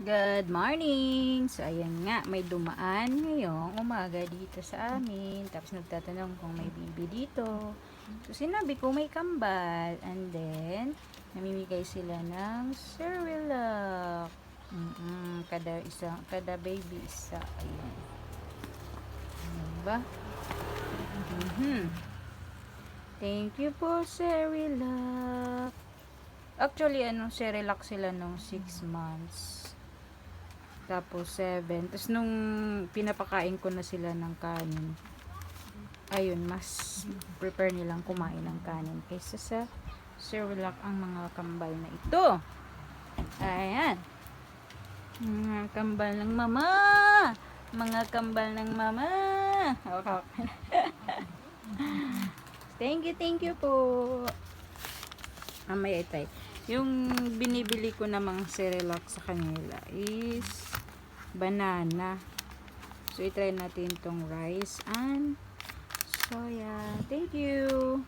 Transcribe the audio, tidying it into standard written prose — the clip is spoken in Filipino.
Good morning! So, ayan nga, may dumaan ngayong umaga dito sa amin. Tapos nagtatanong kung may bibi dito. So, sinabi ko may kambal. And then, namimigay sila ng Cerelac. Kada baby isa. Ayan. Diba? Thank you po, Cerelac. Actually, Cerelac sila nung 6 months. Tapos 7. Tapos nung pinapakain ko na sila ng kanin, ayun, mas prepare nilang kumain ng kanin kaysa sa Cerelac ang mga kambal na ito. Ayan. Mga kambal ng mama. Mga kambal ng mama. Okay. Thank you po. Mamaya itay. Yung binibili ko namang Cerelac sa kanila is banana. So, itry natin tong rice and soya. Thank you.